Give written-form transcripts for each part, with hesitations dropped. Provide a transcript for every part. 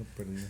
Lo perdí.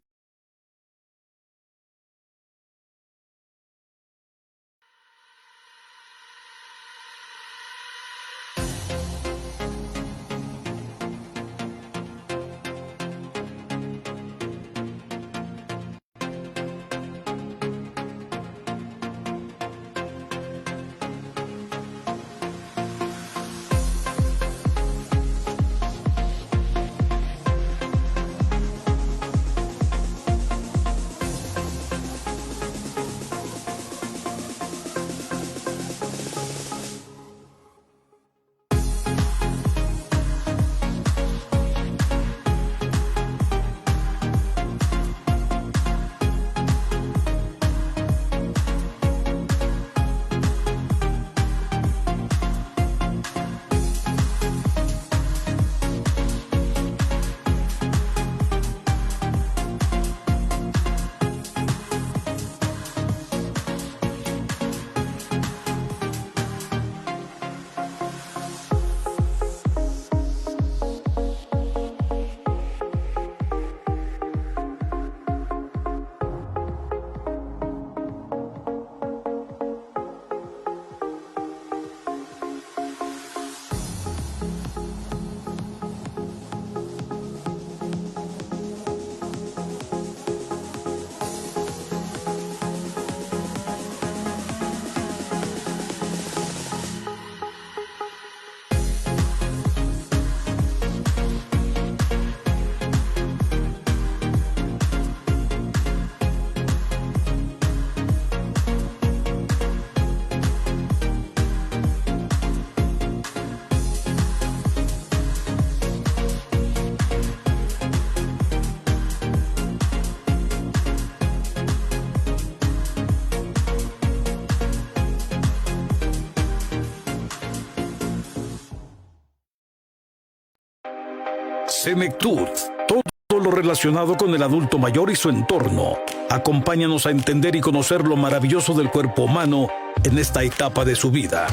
Senectud, todo lo relacionado con el adulto mayor y su entorno. Acompáñanos a entender y conocer lo maravilloso del cuerpo humano en esta etapa de su vida.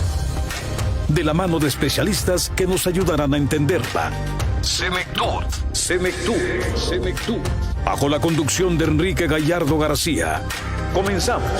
De la mano de especialistas que nos ayudarán a entenderla. Senectud, Senectud, Senectud. Bajo la conducción de Enrique Gallardo García. Comenzamos.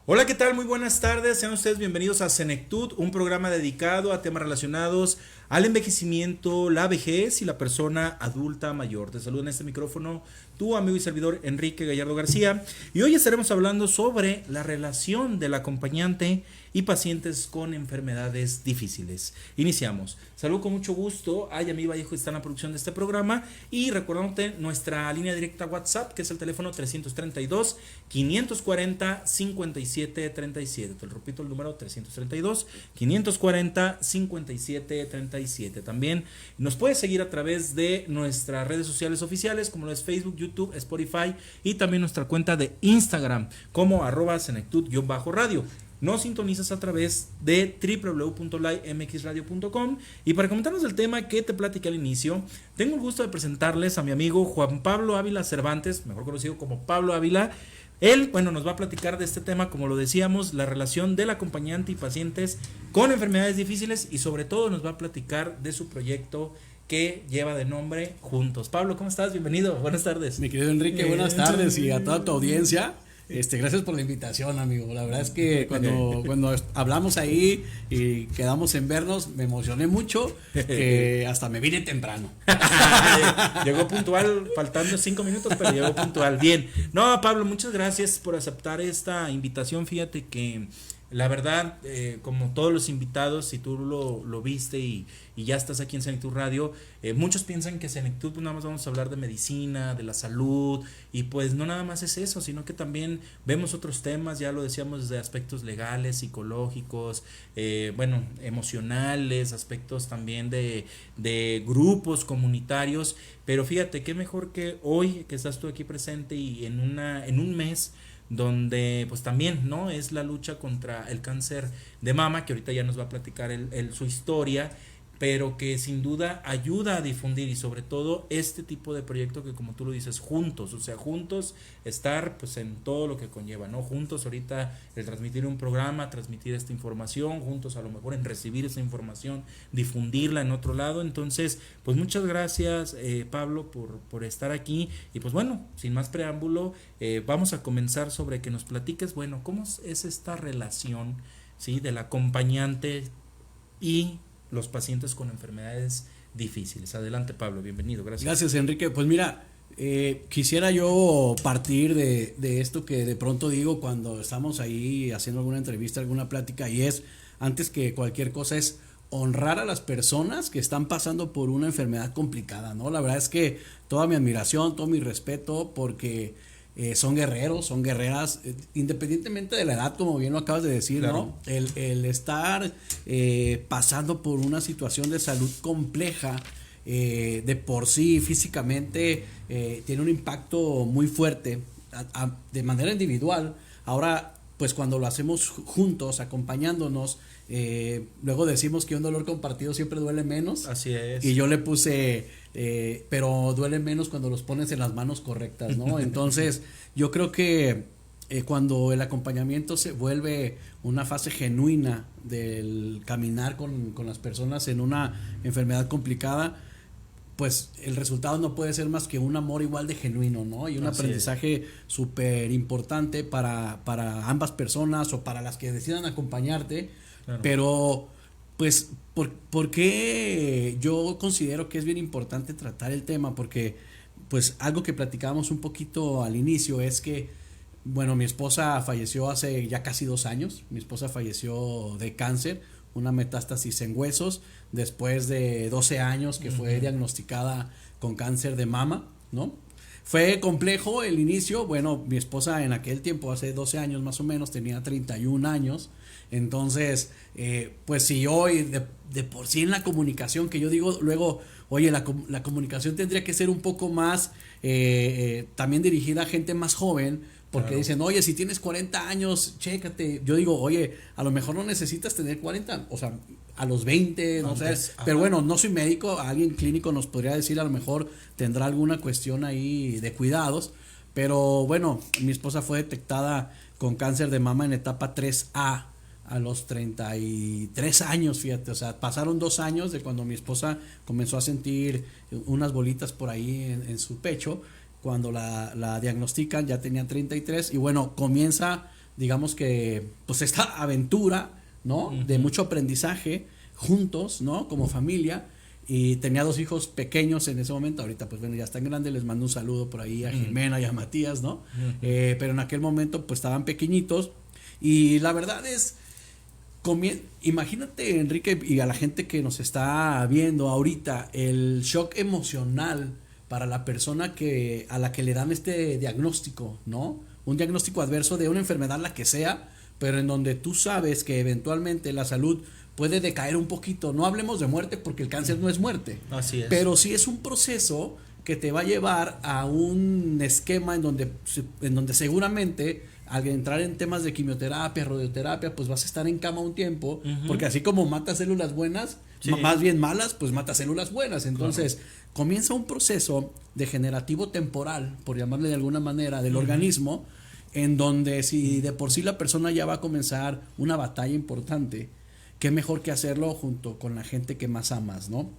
Hola, ¿qué tal? Muy buenas tardes. Sean ustedes bienvenidos a Senectud, un programa dedicado a temas relacionados al envejecimiento, la vejez y la persona adulta mayor. Te saludo en este micrófono tu amigo y servidor Enrique Gallardo García. Y hoy estaremos hablando sobre la relación del acompañante y pacientes con enfermedades difíciles. Iniciamos. Saludo con mucho gusto a Yamil Vallejo, está en la producción de este programa. Y recordándote nuestra línea directa WhatsApp, que es el teléfono 332-540-5737. Te lo repito, el número 332-540-5737. También nos puedes seguir a través de nuestras redes sociales oficiales, como lo es Facebook, YouTube, Spotify y también nuestra cuenta de Instagram, como @senectud_radio. Nos sintonizas a través de www.limxradio.com. Y para comentarnos el tema que te platiqué al inicio, tengo el gusto de presentarles a mi amigo Juan Pablo Ávila Cervantes, mejor conocido como Pablo Ávila. Él, nos va a platicar de este tema, como lo decíamos, la relación del acompañante y pacientes con enfermedades difíciles, y sobre todo nos va a platicar de su proyecto que lleva de nombre Juntos. Pablo, ¿cómo estás? Bienvenido, buenas tardes. Mi querido Enrique, buenas tardes, y a toda tu audiencia. Gracias por la invitación, amigo. La verdad es que cuando hablamos ahí y quedamos en vernos, me emocioné mucho, hasta me vine temprano. Llegó puntual, faltando 5 minutos, pero llegó puntual. Bien. No, Pablo, muchas gracias por aceptar esta invitación. Fíjate que la verdad, como todos los invitados, si tú lo viste y ya estás aquí en Senectud Radio, muchos piensan que Senectud pues nada más vamos a hablar de medicina, de la salud, y pues no nada más es eso, sino que también vemos otros temas, ya lo decíamos, desde aspectos legales, psicológicos, emocionales, aspectos también de grupos comunitarios. Pero fíjate, qué mejor que hoy que estás tú aquí presente y en un mes donde pues también no es la lucha contra el cáncer de mama, que ahorita ya nos va a platicar su historia. pero que sin duda ayuda a difundir, y sobre todo este tipo de proyecto que, como tú lo dices, juntos, o sea, juntos estar pues en todo lo que conlleva, ¿no? Juntos ahorita el transmitir un programa, transmitir esta información, juntos a lo mejor en recibir esa información, difundirla en otro lado. Entonces, pues muchas gracias, Pablo, por estar aquí. Y pues bueno, sin más preámbulo, vamos a comenzar sobre que nos platiques, bueno, cómo es esta relación, ¿sí?, del acompañante y los pacientes con enfermedades difíciles. Adelante, Pablo, bienvenido, gracias. Gracias, Enrique. Pues mira, quisiera yo partir de esto que de pronto digo cuando estamos ahí haciendo alguna entrevista, alguna plática, y es, antes que cualquier cosa, es honrar a las personas que están pasando por una enfermedad complicada, ¿no? La verdad es que toda mi admiración, todo mi respeto, porque son guerreros, son guerreras, independientemente de la edad, como bien lo acabas de decir, claro, ¿no? El estar pasando por una situación de salud compleja, de por sí físicamente tiene un impacto muy fuerte de manera individual. Ahora, pues cuando lo hacemos juntos, acompañándonos, luego decimos que un dolor compartido siempre duele menos. Así es. Y yo le puse, pero duele menos cuando los pones en las manos correctas, ¿no? Entonces, yo creo que cuando el acompañamiento se vuelve una fase genuina del caminar con las personas en una enfermedad complicada, pues el resultado no puede ser más que un amor igual de genuino, ¿no? Y un aprendizaje súper importante para ambas personas o para las que decidan acompañarte. Claro. Pero, pues, ¿por qué yo considero que es bien importante tratar el tema? Porque, pues, algo que platicábamos un poquito al inicio es que, bueno, mi esposa falleció hace ya casi 2 años. Mi esposa falleció de cáncer, una metástasis en huesos, después de 12 años que fue diagnosticada con cáncer de mama, ¿no? Fue complejo el inicio. Bueno, mi esposa en aquel tiempo, hace 12 años más o menos, tenía 31 años. Entonces, pues si hoy de por sí en la comunicación, que yo digo luego, oye, la comunicación tendría que ser un poco más también dirigida a gente más joven, porque claro, dicen, oye, si tienes 40 años, chécate. Yo digo, oye, a lo mejor no necesitas tener 40, o sea, a los 20, no sé. Pero bueno, no soy médico, alguien clínico nos podría decir, a lo mejor tendrá alguna cuestión ahí de cuidados. Pero bueno, mi esposa fue detectada con cáncer de mama en etapa 3A a los 33 años, fíjate. O sea, pasaron 2 años de cuando mi esposa comenzó a sentir unas bolitas por ahí en su pecho. Cuando la diagnostican ya tenía 33 y bueno, comienza, digamos que, pues esta aventura, ¿no? De mucho aprendizaje juntos, ¿no? Como familia. Y tenía 2 hijos pequeños en ese momento. Ahorita, pues bueno, ya están grandes. Les mando un saludo por ahí a Jimena y a Matías, ¿no? Pero en aquel momento, pues estaban pequeñitos. Y la verdad es, imagínate, Enrique, y a la gente que nos está viendo ahorita, el shock emocional para la persona a la que le dan este diagnóstico, ¿no? Un diagnóstico adverso de una enfermedad, la que sea, pero en donde tú sabes que eventualmente la salud puede decaer un poquito. No hablemos de muerte porque el cáncer no es muerte. Así es. Pero sí es un proceso que te va a llevar a un esquema en donde seguramente al entrar en temas de quimioterapia, radioterapia, pues vas a estar en cama un tiempo, porque así como mata células buenas, más bien malas, pues mata células buenas. Entonces, comienza un proceso degenerativo temporal, por llamarle de alguna manera, del organismo, en donde si de por sí la persona ya va a comenzar una batalla importante, qué mejor que hacerlo junto con la gente que más amas, ¿no?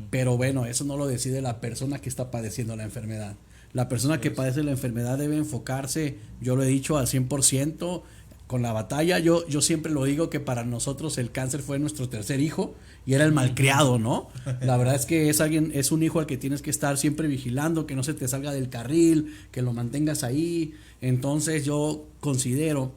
Pero bueno, eso no lo decide la persona que está padeciendo la enfermedad. La persona que padece la enfermedad debe enfocarse, yo lo he dicho, al 100% con la batalla. Yo siempre lo digo que para nosotros el cáncer fue nuestro tercer hijo y era el malcriado, ¿no? La verdad es que es un hijo al que tienes que estar siempre vigilando, que no se te salga del carril, que lo mantengas ahí. Entonces yo considero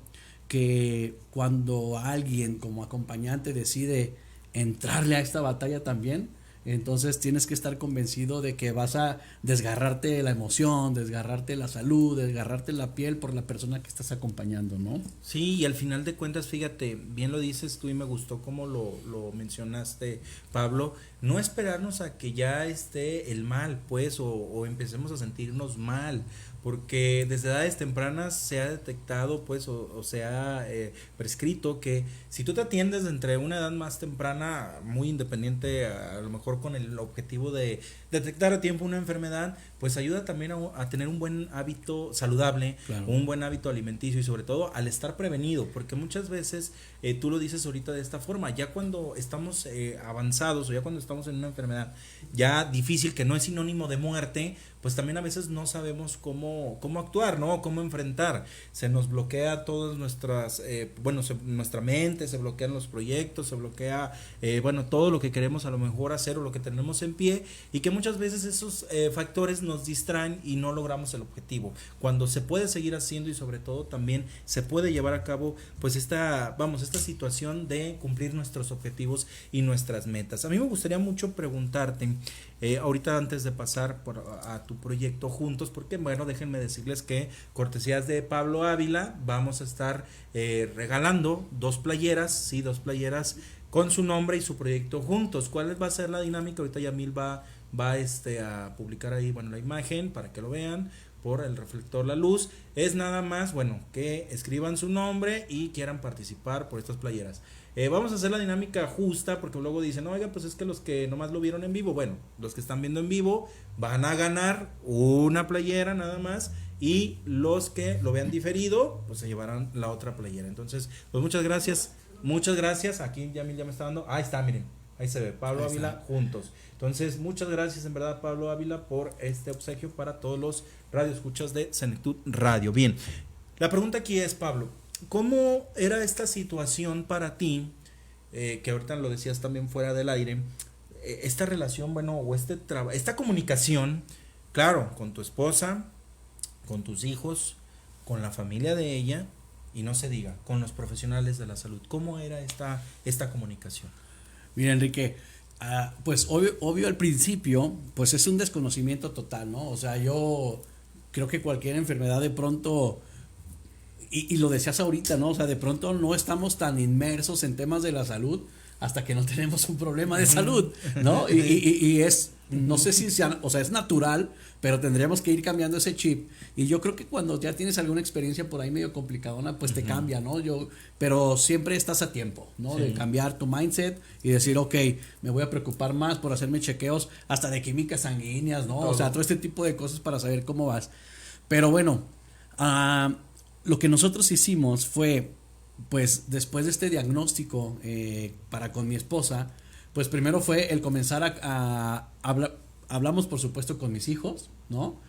que cuando alguien como acompañante decide entrarle a esta batalla también, entonces tienes que estar convencido de que vas a desgarrarte la emoción, desgarrarte la salud, desgarrarte la piel por la persona que estás acompañando, ¿no? Sí, y al final de cuentas, fíjate, bien lo dices tú y me gustó cómo lo mencionaste, Pablo. no esperarnos a que ya esté el mal, pues, o empecemos a sentirnos mal, porque desde edades tempranas se ha detectado, pues, o se ha prescrito que si tú te atiendes entre una edad más temprana, muy independiente, a lo mejor con el objetivo de detectar a tiempo una enfermedad, pues ayuda también a tener un buen hábito saludable, claro, un buen hábito alimenticio y sobre todo al estar prevenido, porque muchas veces tú lo dices ahorita de esta forma, ya cuando estamos avanzados o ya cuando estamos en una enfermedad ya difícil, que no es sinónimo de muerte, pues también a veces no sabemos cómo actuar, ¿no? Cómo enfrentar. Se nos bloquea todas nuestras, nuestra mente, se bloquean los proyectos, se bloquea, todo lo que queremos a lo mejor hacer o lo que tenemos en pie, y que muchas veces esos factores nos distraen y no logramos el objetivo. Cuando se puede seguir haciendo y sobre todo también se puede llevar a cabo, pues esta situación de cumplir nuestros objetivos y nuestras metas. A mí me gustaría mucho preguntarte, ahorita antes de pasar a tu proyecto juntos, porque bueno, déjenme decirles que cortesías de Pablo Ávila vamos a estar regalando 2 playeras con su nombre y su proyecto juntos. ¿Cuál va a ser la dinámica? Ahorita Yamil va a publicar ahí, la imagen para que lo vean por el reflector, la luz. Es nada más, que escriban su nombre y quieran participar por estas playeras. Vamos a hacer la dinámica justa, porque luego dicen, oiga, pues es que los que nomás lo vieron en vivo, los que están viendo en vivo van a ganar una playera nada más, y los que lo vean diferido, pues se llevarán la otra playera. Entonces, pues muchas gracias, aquí Yamil ya me está dando, ahí está, miren, ahí se ve, Pablo Ávila juntos. Entonces, muchas gracias en verdad, Pablo Ávila, por este obsequio para todos los radioescuchas de Senectud Radio. Bien, la pregunta aquí es, Pablo, ¿cómo era esta situación para ti? Que ahorita lo decías también fuera del aire, esta relación, o esta comunicación, claro, con tu esposa, con tus hijos, con la familia de ella, y no se diga, con los profesionales de la salud. ¿Cómo era esta comunicación? Mira, Enrique, pues obvio al principio, pues es un desconocimiento total, ¿no? O sea, yo creo que cualquier enfermedad de pronto, y lo decías ahorita, ¿no? O sea, de pronto no estamos tan inmersos en temas de la salud hasta que no tenemos un problema de salud, ¿no? Y es, no sé si sea, o sea, es natural, pero tendríamos que ir cambiando ese chip. Y yo creo que cuando ya tienes alguna experiencia por ahí medio complicadona, pues te cambia, ¿no? Pero siempre estás a tiempo, ¿no? Sí. De cambiar tu mindset y decir, ok, me voy a preocupar más por hacerme chequeos hasta de químicas sanguíneas, ¿no? Todo. O sea, todo este tipo de cosas para saber cómo vas. Pero bueno, lo que nosotros hicimos fue, pues después de este diagnóstico para con mi esposa, pues primero fue el comenzar a hablar. Hablamos por supuesto con mis hijos, ¿no?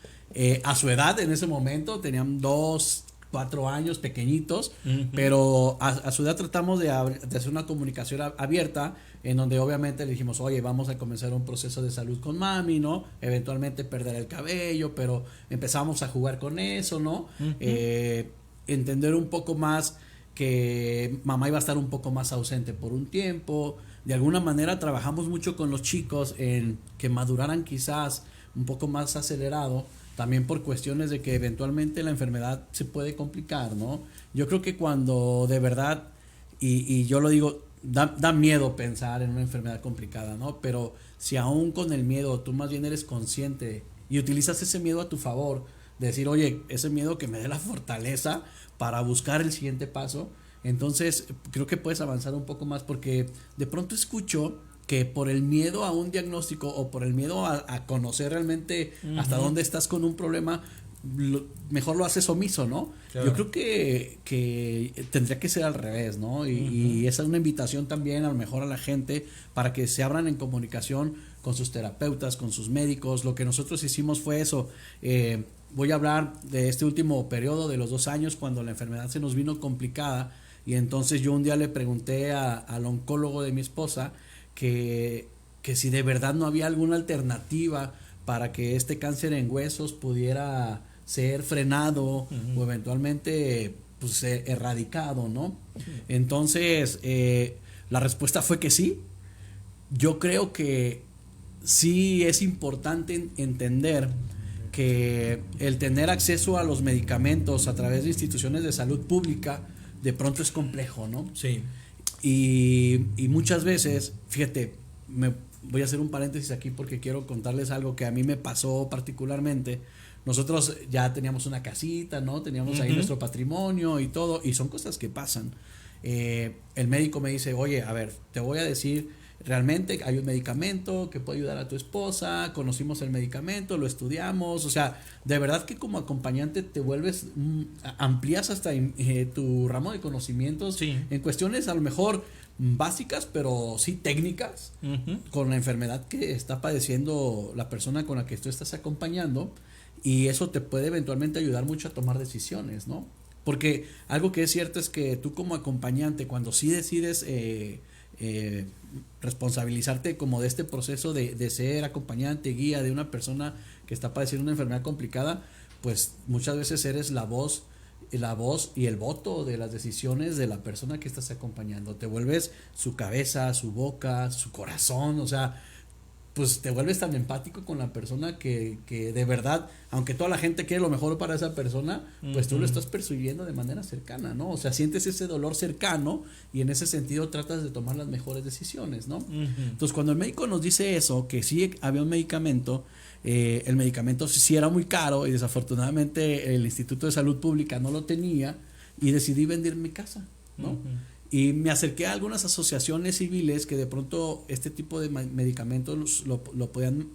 A su edad en ese momento tenían 2, 4 años, pequeñitos, pero a su edad tratamos de hacer una comunicación abierta, en donde obviamente le dijimos, oye, vamos a comenzar un proceso de salud con mami, ¿no? Eventualmente perder el cabello, pero empezamos a jugar con eso, ¿no? Entender un poco más que mamá iba a estar un poco más ausente por un tiempo. De alguna manera trabajamos mucho con los chicos en que maduraran quizás un poco más acelerado, también por cuestiones de que eventualmente la enfermedad se puede complicar, ¿no? Yo creo que cuando de verdad, y yo lo digo, da miedo pensar en una enfermedad complicada, ¿no? Pero si aún con el miedo tú más bien eres consciente y utilizas ese miedo a tu favor, de decir, oye, ese miedo que me dé la fortaleza para buscar el siguiente paso, entonces creo que puedes avanzar un poco más, porque de pronto escucho que por el miedo a un diagnóstico o por el miedo a conocer realmente hasta dónde estás con un problema, mejor lo haces omiso, ¿no? Claro. Yo creo que tendría que ser al revés, ¿no? Y esa es una invitación también a lo mejor a la gente para que se abran en comunicación con sus terapeutas, con sus médicos. Lo que nosotros hicimos fue eso. Voy a hablar de este último periodo de los 2 años, cuando la enfermedad se nos vino complicada, y entonces yo un día le pregunté al oncólogo de mi esposa que si de verdad no había alguna alternativa para que este cáncer en huesos pudiera ser frenado o eventualmente pues erradicado, ¿no? Entonces la respuesta fue que sí. Yo creo que sí es importante entender que el tener acceso a los medicamentos a través de instituciones de salud pública de pronto es complejo, ¿no? Sí. Y muchas veces, fíjate, voy a hacer un paréntesis aquí porque quiero contarles algo que a mí me pasó particularmente. Nosotros ya teníamos una casita, ¿no? Teníamos ahí nuestro patrimonio y todo, y son cosas que pasan. El médico me dice, oye, a ver, te voy a decir, realmente hay un medicamento que puede ayudar a tu esposa, conocimos el medicamento, lo estudiamos, o sea, de verdad que como acompañante te vuelves, amplías hasta tu ramo de conocimientos en cuestiones a lo mejor básicas, pero sí técnicas, con la enfermedad que está padeciendo la persona con la que tú estás acompañando, y eso te puede eventualmente ayudar mucho a tomar decisiones, ¿no? Porque algo que es cierto es que tú como acompañante, cuando sí decides responsabilizarte como de este proceso de ser acompañante, guía de una persona que está padeciendo una enfermedad complicada, pues muchas veces eres la voz y el voto de las decisiones de la persona que estás acompañando. Te vuelves su cabeza, su boca, su corazón, o sea, pues te vuelves tan empático con la persona que de verdad, aunque toda la gente quiere lo mejor para esa persona, pues tú lo estás percibiendo de manera cercana, ¿no? O sea, sientes ese dolor cercano y en ese sentido tratas de tomar las mejores decisiones, ¿no? Entonces, cuando el médico nos dice eso, que sí había un medicamento, el medicamento sí era muy caro y desafortunadamente el Instituto de Salud Pública no lo tenía y decidí vender mi casa, ¿no? Y me acerqué a algunas asociaciones civiles que de pronto este tipo de medicamentos lo podían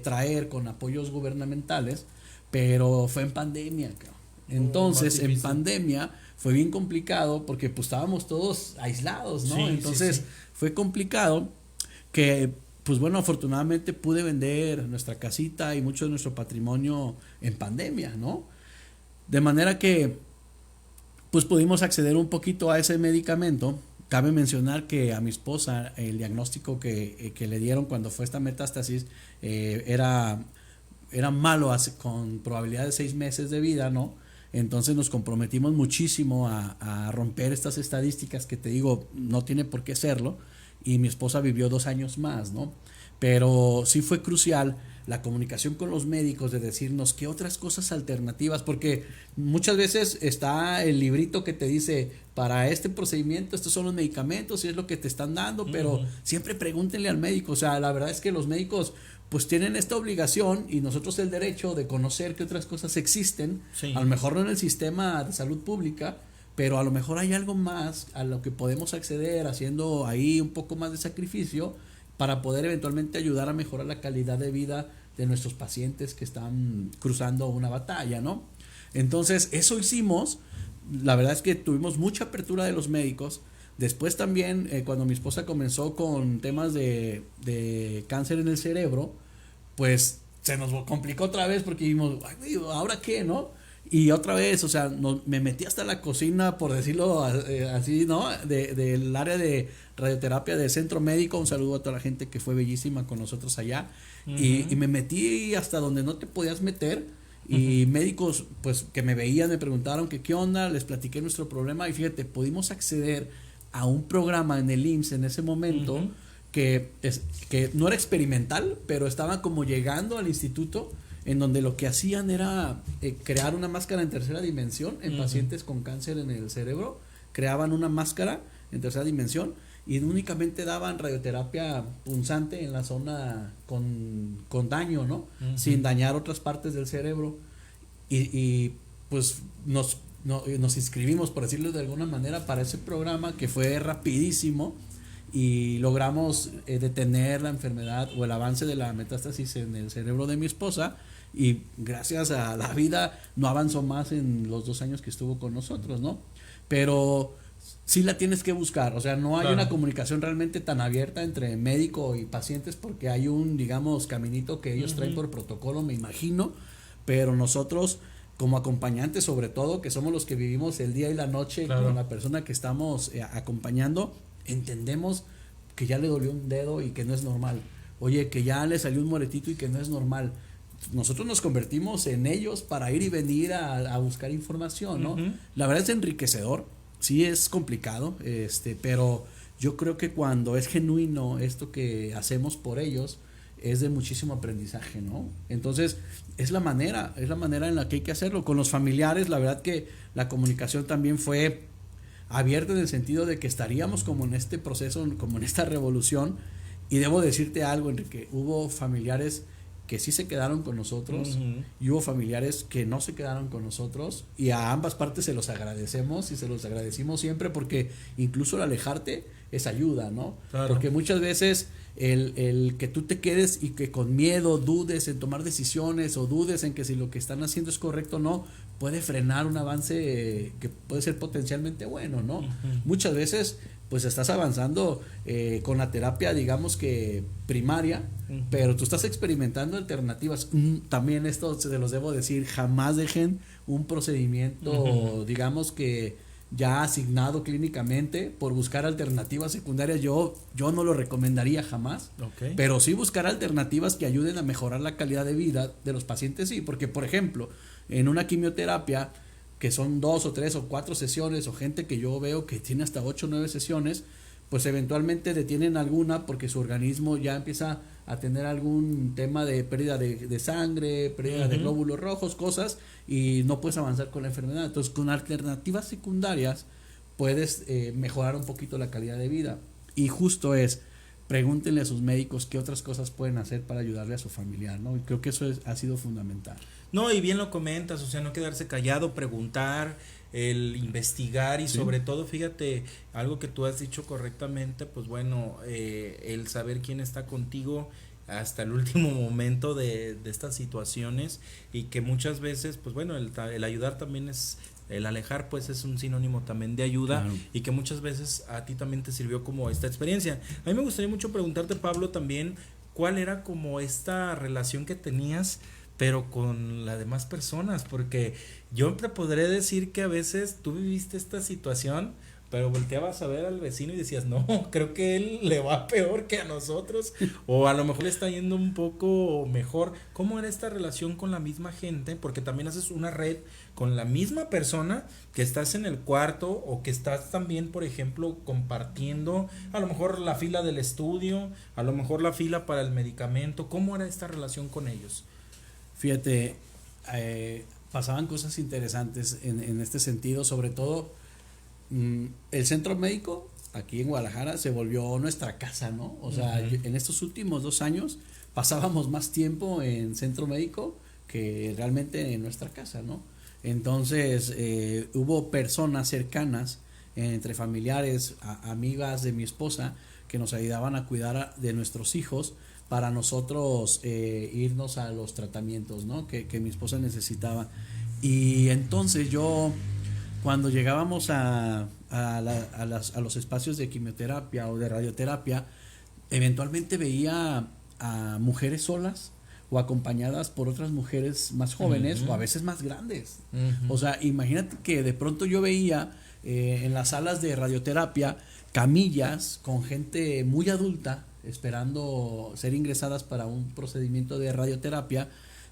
traer con apoyos gubernamentales, pero fue en pandemia, cabrón. Entonces, en pandemia fue bien complicado porque pues estábamos todos aislados, ¿no? Entonces fue complicado que, pues bueno, afortunadamente pude vender nuestra casita y mucho de nuestro patrimonio en pandemia, ¿no? De manera que pues pudimos acceder un poquito a ese medicamento. Cabe mencionar que a mi esposa el diagnóstico que le dieron cuando fue esta metástasis era malo, con probabilidad de 6 meses de vida, ¿no? Entonces nos comprometimos muchísimo a romper estas estadísticas que te digo, no tiene por qué serlo, y mi esposa vivió 2 años más, ¿no? Pero sí fue crucial la comunicación con los médicos de decirnos qué otras cosas alternativas, porque muchas veces está el librito que te dice, para este procedimiento estos son los medicamentos y es lo que te están dando, pero siempre pregúntenle al médico. O sea, la verdad es que los médicos pues tienen esta obligación y nosotros el derecho de conocer qué otras cosas existen, a lo mejor no en el sistema de salud pública, pero a lo mejor hay algo más a lo que podemos acceder haciendo ahí un poco más de sacrificio para poder eventualmente ayudar a mejorar la calidad de vida de nuestros pacientes que están cruzando una batalla, ¿no? Entonces, eso hicimos. La verdad es que tuvimos mucha apertura de los médicos. Después también, cuando mi esposa comenzó con temas de cáncer en el cerebro, pues se nos complicó otra vez porque dijimos, ay, ¿ahora qué, no? Y otra vez, o sea, me metí hasta la cocina, por decirlo así, ¿no? Del área de radioterapia del centro médico. Un saludo a toda la gente que fue bellísima con nosotros allá. Y me metí hasta donde no te podías meter. Y médicos, pues, que me veían, me preguntaron que qué onda, les platiqué nuestro problema. Y fíjate, pudimos acceder a un programa en el IMSS en ese momento que no era experimental, pero estaba como llegando al instituto, en donde lo que hacían era crear una máscara en tercera dimensión en pacientes con cáncer en el cerebro. Creaban una máscara en tercera dimensión y únicamente daban radioterapia punzante en la zona con daño, ¿no? Sin dañar otras partes del cerebro. Y pues nos inscribimos, por decirlo de alguna manera, para ese programa que fue rapidísimo y logramos detener la enfermedad o el avance de la metástasis en el cerebro de mi esposa. Y gracias a la vida no avanzó más en los 2 años que estuvo con nosotros, ¿no? Pero sí la tienes que buscar, o sea, no hay una comunicación realmente tan abierta entre médico y pacientes porque hay un, digamos, caminito que ellos traen por protocolo, me imagino, pero nosotros como acompañantes, sobre todo, que somos los que vivimos el día y la noche con la persona que estamos acompañando, entendemos que ya le dolió un dedo y que no es normal, oye, que ya le salió un moretito y que no es normal. Nosotros nos convertimos en ellos para ir y venir a buscar información, ¿no? La verdad es enriquecedor, sí es complicado, pero yo creo que cuando es genuino esto que hacemos por ellos, es de muchísimo aprendizaje, ¿no? Entonces, es la manera en la que hay que hacerlo. Con los familiares, la verdad que la comunicación también fue abierta en el sentido de que estaríamos como en este proceso, como en esta revolución, Y debo decirte algo, Enrique, hubo familiares que sí se quedaron con nosotros y hubo familiares que no se quedaron con nosotros, y a ambas partes se los agradecemos y se los agradecimos siempre, porque incluso el alejarte es ayuda, ¿no? Claro. Porque muchas veces el que tú te quedes y que con miedo dudes en tomar decisiones o dudes en que si lo que están haciendo es correcto o no, puede frenar un avance que puede ser potencialmente bueno, ¿no? Muchas veces pues estás avanzando con la terapia, digamos que primaria, pero tú estás experimentando alternativas. También esto se los debo decir, jamás dejen un procedimiento, digamos que ya asignado clínicamente por buscar alternativas secundarias. Yo no lo recomendaría jamás, pero sí buscar alternativas que ayuden a mejorar la calidad de vida de los pacientes, sí, porque por ejemplo, en una quimioterapia que son 2 o 3 o 4 sesiones, o gente que yo veo que tiene hasta 8 o 9 sesiones, pues eventualmente detienen alguna porque su organismo ya empieza a tener algún tema de pérdida de sangre, pérdida de glóbulos rojos, cosas, y no puedes avanzar con la enfermedad. Entonces, con alternativas secundarias puedes mejorar un poquito la calidad de vida. Y justo pregúntenle a sus médicos qué otras cosas pueden hacer para ayudarle a su familiar, ¿no? Y creo que eso ha sido fundamental. No, y bien lo comentas, o sea, no quedarse callado, preguntar, el investigar y sobre todo, fíjate, algo que tú has dicho correctamente, pues bueno, el saber quién está contigo hasta el último momento de estas situaciones, y que muchas veces, pues bueno, el ayudar también el alejar pues es un sinónimo también de ayuda, claro. Y que muchas veces a ti también te sirvió como esta experiencia. A mí me gustaría mucho preguntarte, Pablo, también cuál era como esta relación que tenías pero con las demás personas, porque yo te podré decir que a veces tú viviste esta situación, pero volteabas a ver al vecino y decías, no, creo que él le va peor que a nosotros, o a lo mejor le está yendo un poco mejor. ¿Cómo era esta relación con la misma gente? Porque también haces una red con la misma persona que estás en el cuarto, o que estás también, por ejemplo, compartiendo a lo mejor la fila del estudio, a lo mejor la fila para el medicamento. ¿Cómo era esta relación con ellos? Fíjate, pasaban cosas interesantes en este sentido, sobre todo el centro médico aquí en Guadalajara se volvió nuestra casa, ¿no? O sea, en estos últimos 2 años pasábamos más tiempo en centro médico que realmente en nuestra casa, ¿no? Entonces hubo personas cercanas, entre familiares, amigas de mi esposa, que nos ayudaban a cuidar de nuestros hijos para nosotros irnos a los tratamientos, ¿no? que mi esposa necesitaba. Y entonces yo, cuando llegábamos a los espacios de quimioterapia o de radioterapia, eventualmente veía a mujeres solas o acompañadas por otras mujeres más jóvenes o a veces más grandes. O sea, imagínate que de pronto yo veía en las salas de radioterapia camillas con gente muy adulta esperando ser ingresadas para un procedimiento de radioterapia,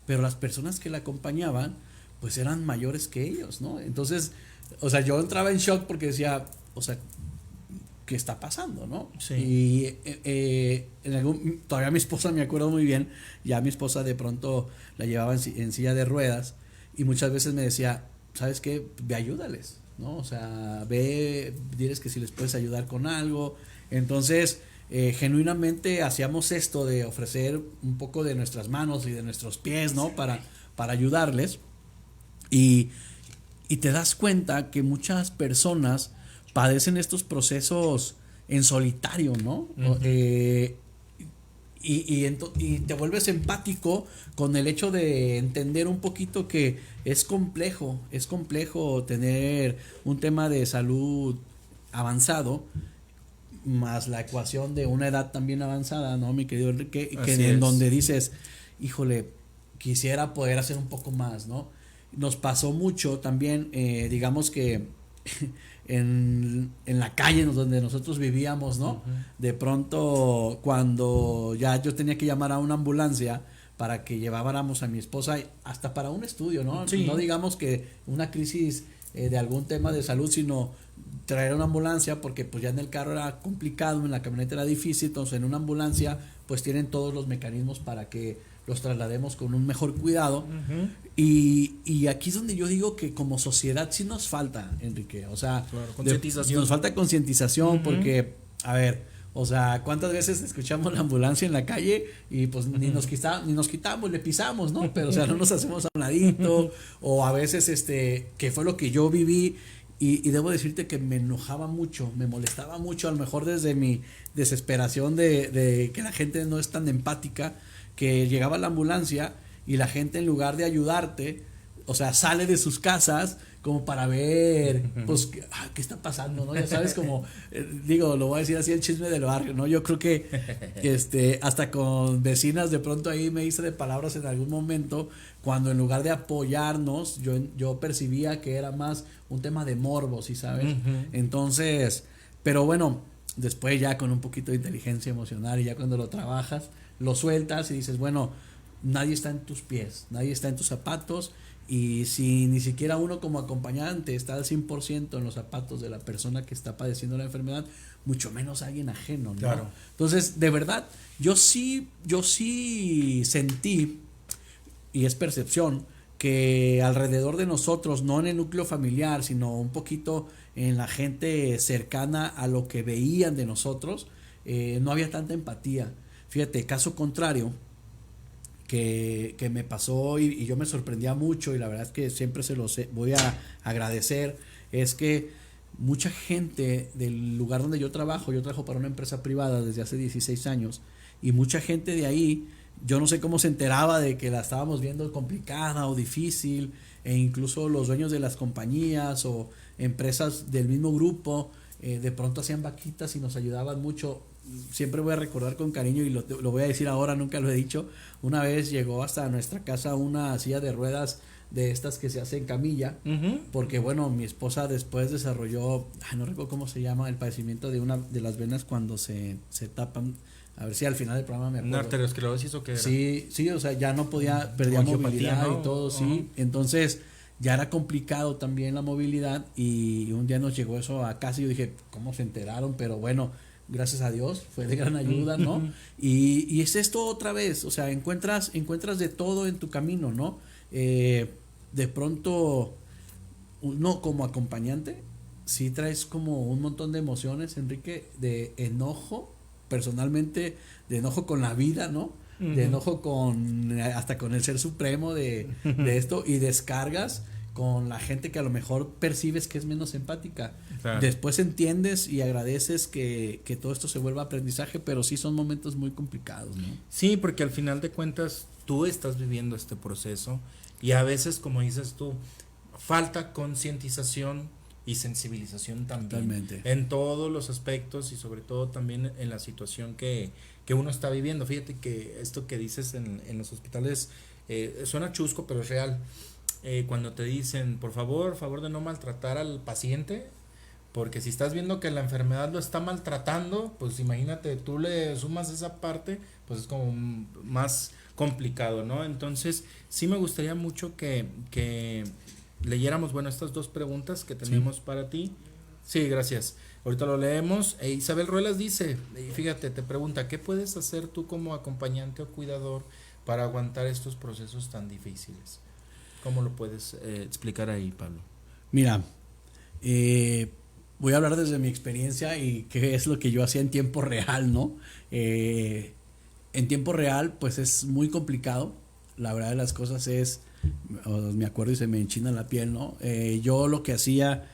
pero las personas que la acompañaban pues eran mayores que ellos, ¿no? Entonces, o sea, yo entraba en shock porque decía, o sea, ¿qué está pasando, no? Sí. Y todavía mi esposa, me acuerdo muy bien, ya mi esposa de pronto la llevaba en silla de ruedas, y muchas veces me decía, ¿sabes qué? Ve, ayúdales, ¿no? O sea, ve, diles que si les puedes ayudar con algo. Entonces, genuinamente hacíamos esto de ofrecer un poco de nuestras manos y de nuestros pies, ¿no? Para ayudarles. Y te das cuenta que muchas personas padecen estos procesos en solitario, ¿no? Y te vuelves empático con el hecho de entender un poquito que es complejo tener un tema de salud avanzado, más la ecuación de una edad también avanzada, ¿no, mi querido Enrique? Que en donde dices, híjole, quisiera poder hacer un poco más, ¿no? Nos pasó mucho también, digamos que en la calle donde nosotros vivíamos, ¿no? De pronto, cuando ya yo tenía que llamar a una ambulancia para que lleváramos a mi esposa hasta para un estudio, ¿no? Sí. No digamos que una crisis de algún tema de salud, sino traer una ambulancia, porque pues ya en el carro era complicado, en la camioneta era difícil. Entonces en una ambulancia pues tienen todos los mecanismos para que los traslademos con un mejor cuidado. Y aquí es donde yo digo que como sociedad sí nos falta, Enrique, o sea, claro, concientización. Nos falta concientización, porque, a ver, O sea, ¿cuántas veces escuchamos la ambulancia en la calle y pues ni nos quitamos, le pisamos, ¿no? Pero o sea, no nos hacemos a un ladito, o a veces que fue lo que yo viví y debo decirte que me enojaba mucho, me molestaba mucho, a lo mejor desde mi desesperación de que la gente no es tan empática, que llegaba la ambulancia y la gente en lugar de ayudarte, o sea, sale de sus casas como para ver, pues, ¿qué está pasando? ¿No? Ya sabes, como, digo, lo voy a decir así, el chisme del barrio, ¿no? Yo creo que hasta con vecinas de pronto ahí me hice de palabras en algún momento, cuando en lugar de apoyarnos, yo percibía que era más un tema de morbo, ¿sí sabes? Entonces, pero bueno, después ya con un poquito de inteligencia emocional y ya cuando lo trabajas, lo sueltas y dices, bueno, nadie está en tus pies, nadie está en tus zapatos. Y si ni siquiera uno como acompañante está al 100% en los zapatos de la persona que está padeciendo la enfermedad, mucho menos alguien ajeno, ¿no? Claro. Entonces, de verdad, yo sí sentí, y es percepción, que alrededor de nosotros, no en el núcleo familiar, sino un poquito en la gente cercana a lo que veían de nosotros, no había tanta empatía. Fíjate, caso contrario, que me pasó y yo me sorprendía mucho, y la verdad es que siempre se los voy a agradecer, es que mucha gente del lugar donde yo trabajo para una empresa privada desde hace 16 años, y mucha gente de ahí, yo no sé cómo se enteraba de que la estábamos viendo complicada o difícil, e incluso los dueños de las compañías o empresas del mismo grupo, de pronto hacían vaquitas y nos ayudaban mucho. Siempre voy a recordar con cariño, y lo voy a decir ahora, nunca lo he dicho. Una vez llegó hasta nuestra casa una silla de ruedas de estas que se hace en camilla, porque bueno, mi esposa después desarrolló, no recuerdo cómo se llama, el padecimiento de una de las venas cuando se tapan. A ver si al final del programa me acuerdo. ¿Una arteriosclerosis o qué era? Sí, o sea, ya no podía, perdía movilidad, ¿no? Y todo, sí. Entonces, ya era complicado también la movilidad, y un día nos llegó eso a casa y yo dije, ¿cómo se enteraron? Pero bueno, gracias a Dios, fue de gran ayuda, ¿no? Y es esto otra vez, o sea, encuentras de todo en tu camino, ¿no? De pronto, uno como acompañante, sí traes como un montón de emociones, Enrique, de enojo, personalmente, de enojo con la vida, ¿no? De enojo hasta con el ser supremo de esto, y descargas con la gente que a lo mejor percibes que es menos empática. Claro. Después entiendes y agradeces que todo esto se vuelva aprendizaje, pero sí son momentos muy complicados, ¿no? Sí, porque al final de cuentas tú estás viviendo este proceso, y a veces, como dices tú, falta concientización y sensibilización también. Totalmente. En todos los aspectos, y sobre todo también en la situación que uno está viviendo. Fíjate que esto que dices en los hospitales suena chusco, pero es real. Cuando te dicen, por favor de no maltratar al paciente, porque si estás viendo que la enfermedad lo está maltratando, pues imagínate, tú le sumas esa parte, pues es como más complicado, ¿no? Entonces, sí me gustaría mucho que leyéramos, bueno, estas dos preguntas que tenemos para ti. Sí, gracias. Ahorita lo leemos. Isabel Ruelas dice, fíjate, te pregunta, ¿qué puedes hacer tú como acompañante o cuidador para aguantar estos procesos tan difíciles? ¿Cómo lo puedes explicar ahí, Pablo? Mira, voy a hablar desde mi experiencia y qué es lo que yo hacía en tiempo real, ¿no? En tiempo real, pues es muy complicado. La verdad de las cosas es, me acuerdo y se me enchina la piel, ¿no? Yo lo que hacía,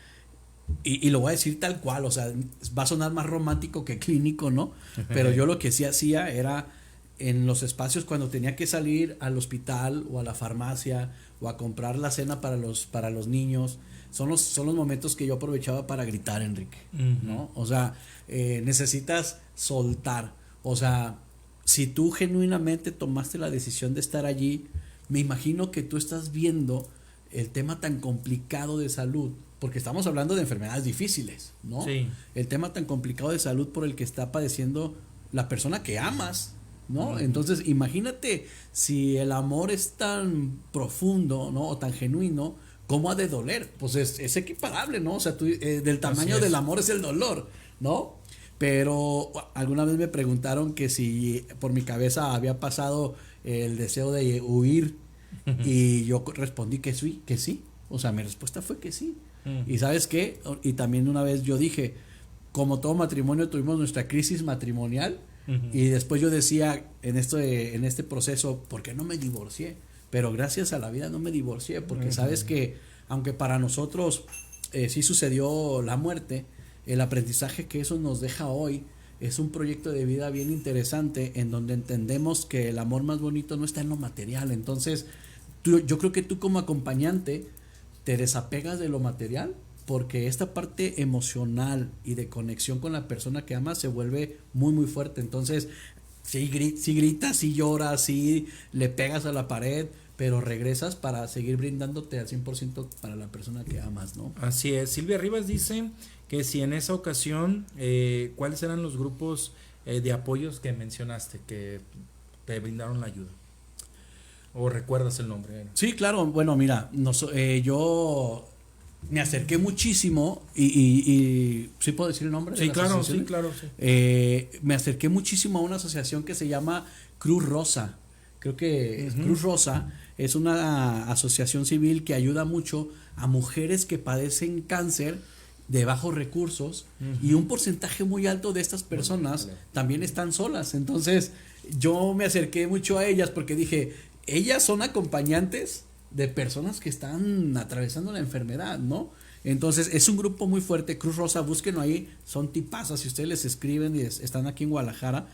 y lo voy a decir tal cual, o sea, va a sonar más romántico que clínico, ¿no? Pero yo lo que sí hacía era, en los espacios cuando tenía que salir al hospital o a la farmacia o a comprar la cena para los niños, son los momentos que yo aprovechaba para gritar, Enrique, ¿no? O sea, necesitas soltar. O sea, si tú genuinamente tomaste la decisión de estar allí, me imagino que tú estás viendo el tema tan complicado de salud, porque estamos hablando de enfermedades difíciles, ¿no? Sí. El tema tan complicado de salud por el que está padeciendo la persona que amas, ¿no? Entonces, imagínate si el amor es tan profundo, ¿no? O tan genuino, ¿cómo ha de doler? Pues es equiparable, ¿no? O sea, del tamaño del amor es el dolor, ¿no? Pero alguna vez me preguntaron que si por mi cabeza había pasado el deseo de huir, y yo respondí que sí. O sea, mi respuesta fue que sí. Y ¿sabes qué? Y también una vez yo dije, como todo matrimonio tuvimos nuestra crisis matrimonial. Y después yo decía en este proceso, ¿por qué no me divorcié? Pero gracias a la vida no me divorcié, porque sabes que aunque para nosotros sí sucedió la muerte, el aprendizaje que eso nos deja hoy es un proyecto de vida bien interesante, en donde entendemos que el amor más bonito no está en lo material. Entonces yo creo que tú como acompañante te desapegas de lo material, porque esta parte emocional y de conexión con la persona que amas se vuelve muy muy fuerte. Entonces sí gritas, sí lloras, sí le pegas a la pared, pero regresas para seguir brindándote al 100% para la persona que amas, ¿no? Así es. Silvia Rivas dice que si en esa ocasión, ¿cuáles eran los grupos de apoyos que mencionaste que te brindaron la ayuda? ¿O recuerdas el nombre? Sí, claro. Bueno, mira, yo me acerqué muchísimo y ¿sí puedo decir el nombre? Sí, claro, sí, claro. Sí. Me acerqué muchísimo a una asociación que se llama Cruz Rosa. Creo que Cruz Rosa es una asociación civil que ayuda mucho a mujeres que padecen cáncer de bajos recursos, y un porcentaje muy alto de estas personas también están solas. Entonces yo me acerqué mucho a ellas porque dije, ellas son acompañantes de personas que están atravesando la enfermedad, ¿no? Entonces es un grupo muy fuerte. Cruz Rosa, búsquenlo ahí, son tipazas. Si ustedes les escriben y están aquí en Guadalajara,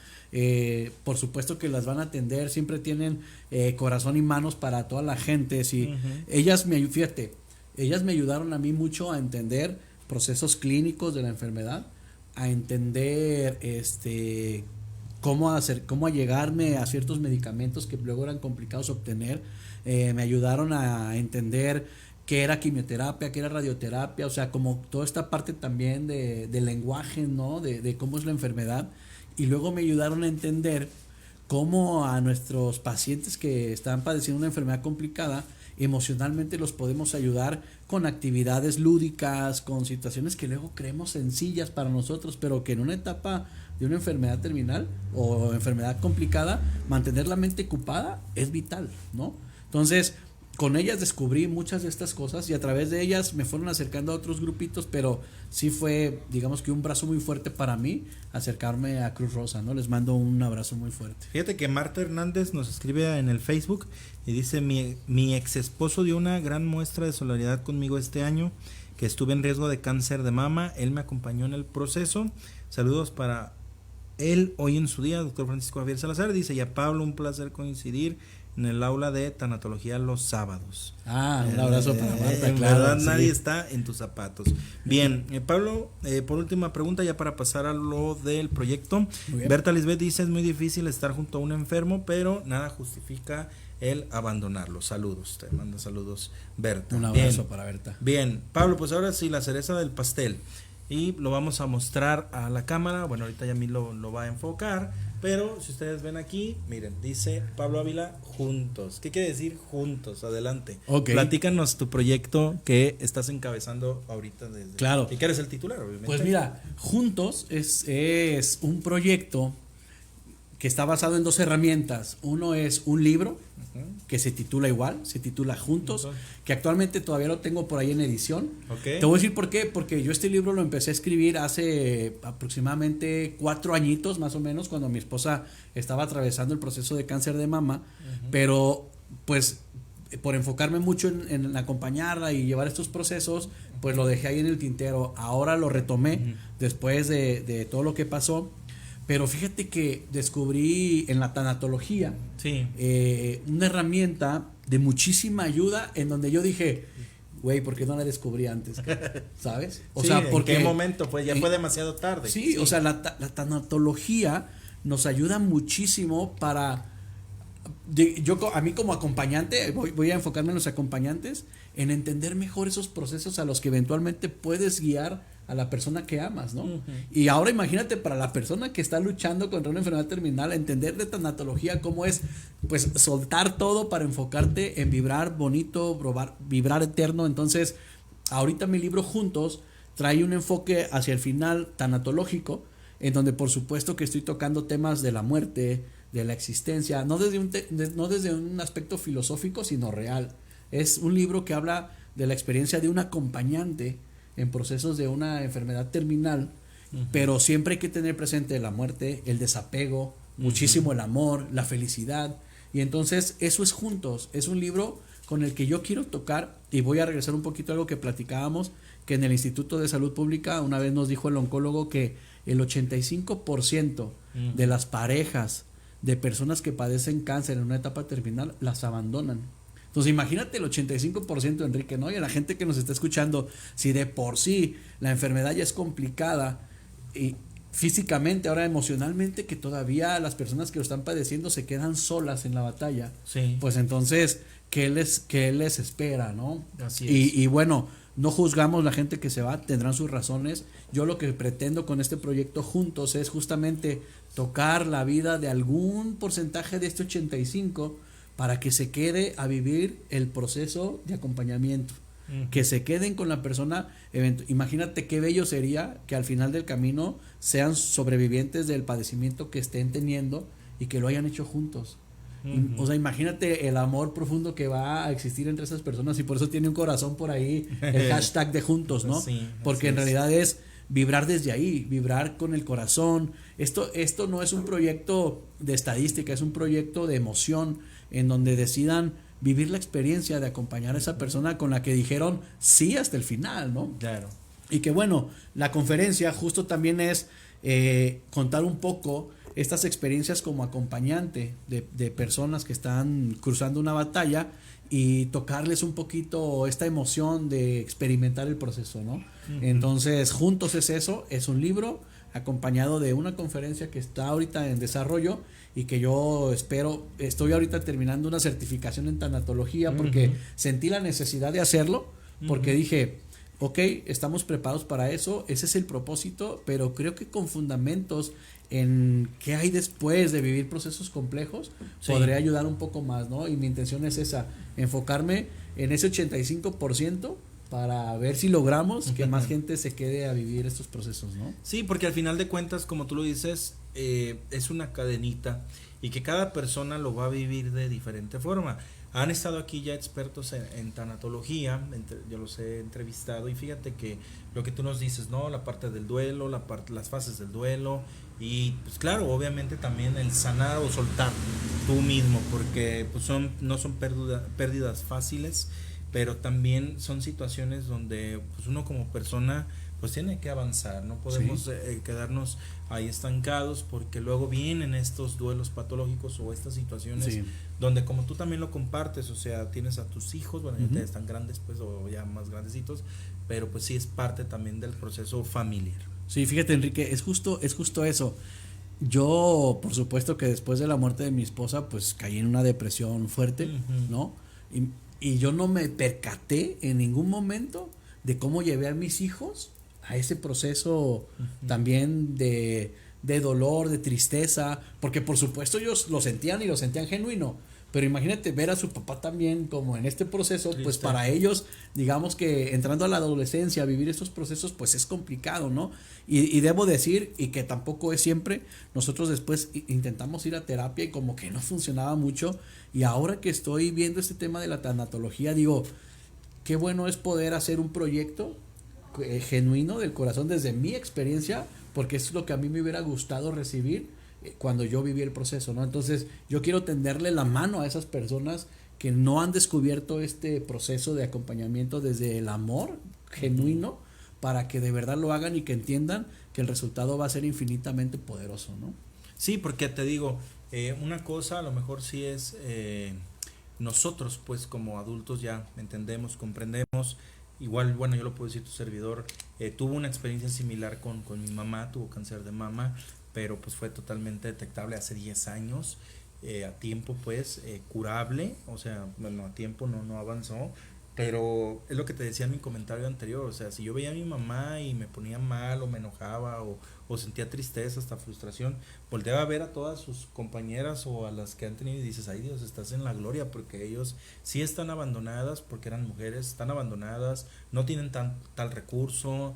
por supuesto que las van a atender. Siempre tienen corazón y manos para toda la gente. Si ellas me ayudaron a mí mucho a entender procesos clínicos de la enfermedad, a entender cómo llegarme a ciertos medicamentos que luego eran complicados obtener. Me ayudaron a entender qué era quimioterapia, qué era radioterapia, o sea, como toda esta parte también de lenguaje, ¿no? De cómo es la enfermedad. Y luego me ayudaron a entender cómo a nuestros pacientes que están padeciendo una enfermedad complicada, emocionalmente los podemos ayudar con actividades lúdicas, con situaciones que luego creemos sencillas para nosotros, pero que en una etapa de una enfermedad terminal o enfermedad complicada, mantener la mente ocupada es vital, ¿no? Entonces, con ellas descubrí muchas de estas cosas y a través de ellas me fueron acercando a otros grupitos, pero sí fue, digamos que un brazo muy fuerte para mí acercarme a Cruz Rosa, ¿no? Les mando un abrazo muy fuerte. Fíjate que Marta Hernández nos escribe en el Facebook y dice, mi ex esposo dio una gran muestra de solidaridad conmigo este año, que estuve en riesgo de cáncer de mama, él me acompañó en el proceso, saludos para él hoy en su día, doctor Francisco Javier Salazar, dice, y a Pablo, un placer coincidir en el aula de tanatología los sábados. Un abrazo para Marta, en claro, verdad sí. nadie está en tus zapatos. Bien, Pablo, por última pregunta ya para pasar a lo del proyecto. Berta Lisbeth dice, es muy difícil estar junto a un enfermo, pero nada justifica el abandonarlo. Saludos, te manda saludos Berta. Un abrazo para Berta. Bien, Pablo, pues ahora sí, la cereza del pastel. Y lo vamos a mostrar a la cámara. Bueno, ahorita ya a mí lo va a enfocar. Pero si ustedes ven aquí, miren, dice Pablo Ávila, juntos. ¿Qué quiere decir juntos? Adelante. Okay. Platícanos tu proyecto que estás encabezando ahorita. Claro. Y que eres el titular, obviamente. Pues mira, Juntos es un proyecto que está basado en dos herramientas. Uno es un libro que se titula igual, se titula Juntos, que actualmente todavía lo tengo por ahí en edición. Te voy a decir por qué, porque yo este libro lo empecé a escribir hace aproximadamente 4 añitos más o menos, cuando mi esposa estaba atravesando el proceso de cáncer de mama, pero pues por enfocarme mucho en acompañarla y llevar estos procesos, pues lo dejé ahí en el tintero. Ahora lo retomé después de todo lo que pasó. Pero fíjate que descubrí en la tanatología una herramienta de muchísima ayuda, en donde yo dije, güey, ¿por qué no la descubrí antes? ¿Sabes? O sea, porque ¿en qué momento? Pues ya fue demasiado tarde. Sí, o sea, la tanatología nos ayuda muchísimo para... a mí como acompañante, voy a enfocarme en los acompañantes, en entender mejor esos procesos a los que eventualmente puedes guiar a la persona que amas, ¿no? Y ahora imagínate para la persona que está luchando contra una enfermedad terminal, entender de tanatología cómo es, pues, soltar todo para enfocarte en vibrar bonito, vibrar eterno. Entonces, ahorita mi libro Juntos trae un enfoque hacia el final tanatológico, en donde por supuesto que estoy tocando temas de la muerte, de la existencia, no desde un aspecto filosófico, sino real. Es un libro que habla de la experiencia de un acompañante en procesos de una enfermedad terminal, pero siempre hay que tener presente la muerte, el desapego, muchísimo el amor, la felicidad, y entonces eso es Juntos, es un libro con el que yo quiero tocar, y voy a regresar un poquito a algo que platicábamos, que en el Instituto de Salud Pública una vez nos dijo el oncólogo que el 85% de las parejas de personas que padecen cáncer en una etapa terminal las abandonan. Entonces imagínate el 85%, Enrique, ¿no? Y a la gente que nos está escuchando, si de por sí la enfermedad ya es complicada y físicamente, ahora emocionalmente, que todavía las personas que lo están padeciendo se quedan solas en la batalla, Sí. pues entonces, ¿qué les espera, no? Así es. Y bueno, no juzgamos la gente que se va, tendrán sus razones. Yo lo que pretendo con este proyecto Juntos es justamente tocar la vida de algún porcentaje de este 85 para que se quede a vivir el proceso de acompañamiento. Que se queden con la persona. Imagínate qué bello sería que al final del camino sean sobrevivientes del padecimiento que estén teniendo y que lo hayan hecho juntos. O sea, imagínate el amor profundo que va a existir entre esas personas, y por eso tiene un corazón por ahí el hashtag de Juntos, ¿no? Sí, porque en realidad es vibrar desde ahí, vibrar con el corazón. Esto no es un proyecto de estadística, es un proyecto de emoción en donde decidan vivir la experiencia de acompañar a esa persona con la que dijeron sí hasta el final, ¿no? Claro. Y que bueno, la conferencia justo también es contar un poco estas experiencias como acompañante de personas que están cruzando una batalla y tocarles un poquito esta emoción de experimentar el proceso, ¿no? Entonces, Juntos es eso, es un libro acompañado de una conferencia que está ahorita en desarrollo y que yo estoy ahorita terminando una certificación en tanatología porque sentí la necesidad de hacerlo, porque dije, ok, estamos preparados para eso, ese es el propósito, pero creo que con fundamentos en qué hay después de vivir procesos complejos, podría ayudar un poco más, ¿no? Y mi intención es esa, enfocarme en ese 85% para ver si logramos que más gente se quede a vivir estos procesos, ¿no? Sí, porque al final de cuentas, como tú lo dices, es una cadenita y que cada persona lo va a vivir de diferente forma. Han estado aquí ya expertos en tanatología, yo los he entrevistado, y fíjate que lo que tú nos dices, ¿no? La parte del duelo, las fases del duelo, y pues claro, obviamente también el sanar o soltar tú mismo, porque pues no son pérdidas fáciles, pero también son situaciones donde pues uno como persona pues tiene que avanzar, no podemos quedarnos ahí estancados, porque luego vienen estos duelos patológicos o estas situaciones donde, como tú también lo compartes, o sea, tienes a tus hijos, bueno, ya están grandes pues, o ya más grandecitos, pero pues sí es parte también del proceso familiar. Sí, fíjate, Enrique, es justo eso. Yo, por supuesto que después de la muerte de mi esposa, pues caí en una depresión fuerte, ¿no? Y yo no me percaté en ningún momento de cómo llevé a mis hijos a ese proceso también de dolor, de tristeza, porque por supuesto ellos lo sentían y lo sentían genuino, pero imagínate ver a su papá también como en este proceso, pues para ellos, digamos que entrando a la adolescencia, vivir estos procesos, pues es complicado, ¿no? Y debo decir, y que tampoco es siempre, nosotros después intentamos ir a terapia y como que no funcionaba mucho, y ahora que estoy viendo este tema de la tanatología, digo, qué bueno es poder hacer un proyecto genuino del corazón desde mi experiencia, porque es lo que a mí me hubiera gustado recibir cuando yo viví el proceso, ¿no? Entonces yo quiero tenderle la mano a esas personas que no han descubierto este proceso de acompañamiento desde el amor genuino, para que de verdad lo hagan y que entiendan que el resultado va a ser infinitamente poderoso, ¿no? Sí, porque te digo, una cosa a lo mejor sí es nosotros pues como adultos ya entendemos, comprendemos. Igual, bueno, yo lo puedo decir, tu servidor tuvo una experiencia similar con mi mamá, tuvo cáncer de mama, pero pues fue totalmente detectable hace 10 años, a tiempo pues, curable, o sea, bueno, a tiempo no avanzó, pero es lo que te decía en mi comentario anterior, o sea, si yo veía a mi mamá y me ponía mal o me enojaba o sentía tristeza, hasta frustración, volteaba a ver a todas sus compañeras o a las que han tenido y dices, ay Dios, estás en la gloria, porque ellos sí están abandonadas, porque eran mujeres, están abandonadas, no tienen tal recurso,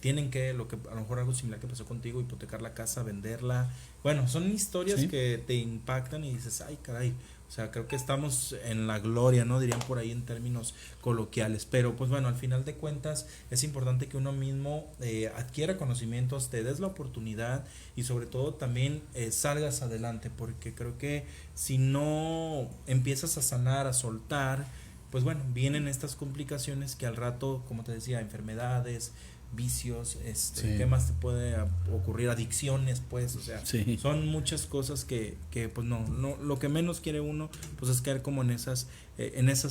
tienen que, a lo mejor algo similar que pasó contigo, hipotecar la casa, venderla. Bueno, son historias que te impactan y dices, ay caray, o O sea, creo que estamos en la gloria, ¿no? Dirían por ahí en términos coloquiales. Pero pues bueno, al final de cuentas es importante que uno mismo adquiera conocimientos, te des la oportunidad y sobre todo también salgas adelante, porque creo que si no empiezas a sanar, a soltar, pues bueno, vienen estas complicaciones que al rato, como te decía, enfermedades, vicios, Sí. ¿qué más te puede ocurrir? Adicciones, pues, o sea, Sí. son muchas cosas que pues no, lo que menos quiere uno, pues es caer como en esas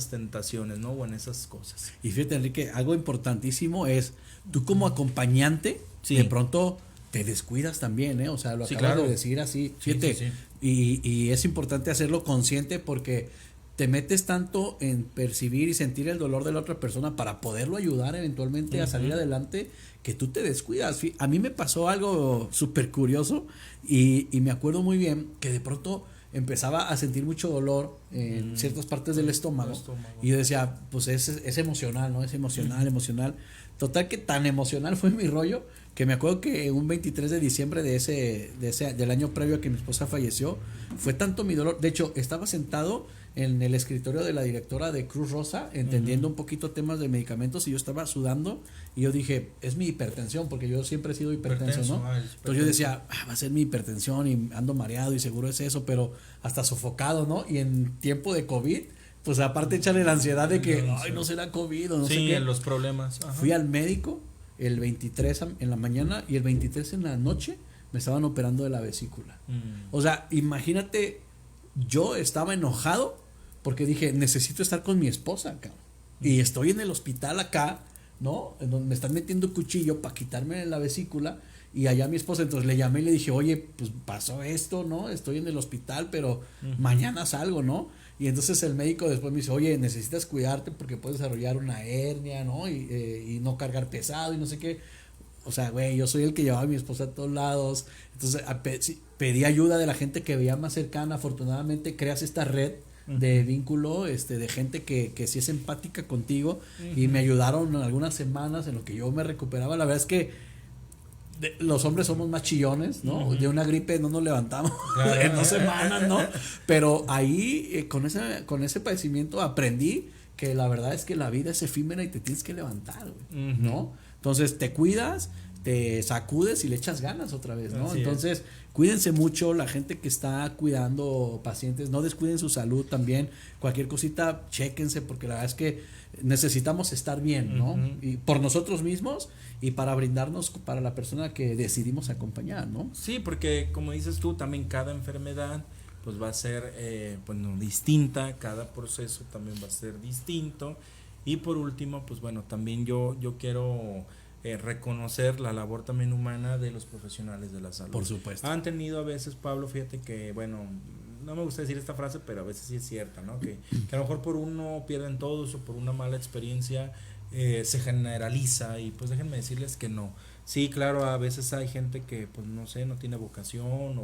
tentaciones, ¿no? O en esas cosas. Y fíjate, Enrique, algo importantísimo es, tú como acompañante, Sí. de pronto te descuidas también, ¿eh? O sea, lo Sí, acabas claro. de decir así, Sí, fíjate, sí, Y es importante hacerlo consciente porque te metes tanto en percibir y sentir el dolor de la otra persona para poderlo ayudar eventualmente a salir adelante, que tú te descuidas. A mí me pasó algo súper curioso y me acuerdo muy bien que de pronto empezaba a sentir mucho dolor en ciertas partes del estómago, y yo decía, pues es emocional, ¿no? Es emocional. Total que tan emocional fue mi rollo que me acuerdo que un 23 de diciembre del año previo a que mi esposa falleció, fue tanto mi dolor. De hecho, estaba sentado en el escritorio de la directora de Cruz Rosa, entendiendo un poquito temas de medicamentos, y yo estaba sudando, y yo dije, es mi hipertensión, porque yo siempre he sido hipertenso, ¿no? Entonces yo decía, va a ser mi hipertensión y ando mareado y seguro es eso, pero hasta sofocado, ¿no? Y en tiempo de COVID, pues aparte echarle la ansiedad de que, ay, no será COVID o no sé qué. Los problemas. Ajá. Fui al médico el 23 en la mañana y el 23 en la noche me estaban operando de la vesícula. O sea, imagínate, yo estaba enojado porque dije, necesito estar con mi esposa, cabrón. Y estoy en el hospital acá, ¿no? En donde me están metiendo cuchillo para quitarme la vesícula, y allá mi esposa. Entonces le llamé y le dije, oye, pues pasó esto, ¿no? Estoy en el hospital, pero mañana salgo, ¿no? Y entonces el médico después me dice, oye, necesitas cuidarte porque puedes desarrollar una hernia, ¿no? Y no cargar pesado y no sé qué. O sea, güey, yo soy el que llevaba a mi esposa a todos lados. Entonces pedí ayuda de la gente que veía más cercana. Afortunadamente creas esta red de vínculo, de gente que sí es empática contigo, y me ayudaron en algunas semanas en lo que yo me recuperaba. La verdad es que los hombres somos más chillones, ¿no? De una gripe no nos levantamos en 2 semanas, ¿no? Pero ahí con ese padecimiento aprendí que la verdad es que la vida es efímera y te tienes que levantar, güey, ¿no? Entonces te cuidas, te sacudes y le echas ganas otra vez, ¿no? Así Entonces, cuídense mucho, la gente que está cuidando pacientes, no descuiden su salud también. Cualquier cosita, chéquense, porque la verdad es que necesitamos estar bien, ¿no? Y por nosotros mismos y para brindarnos para la persona que decidimos acompañar, ¿no? Sí, porque como dices tú, también cada enfermedad pues va a ser bueno, distinta, cada proceso también va a ser distinto. Y por último, pues bueno, también yo quiero reconocer la labor también humana de los profesionales de la salud. Por supuesto. Han tenido a veces, Pablo, fíjate que, bueno, no me gusta decir esta frase, pero a veces sí es cierta, ¿no? Que a lo mejor por uno pierden todos o por una mala experiencia se generaliza, y pues déjenme decirles que no. Sí, claro, a veces hay gente que, pues no sé, no tiene vocación,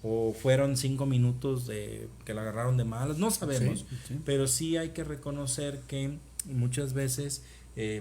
o fueron 5 minutos de que la agarraron de malas, no sabemos, Sí. pero sí hay que reconocer que muchas veces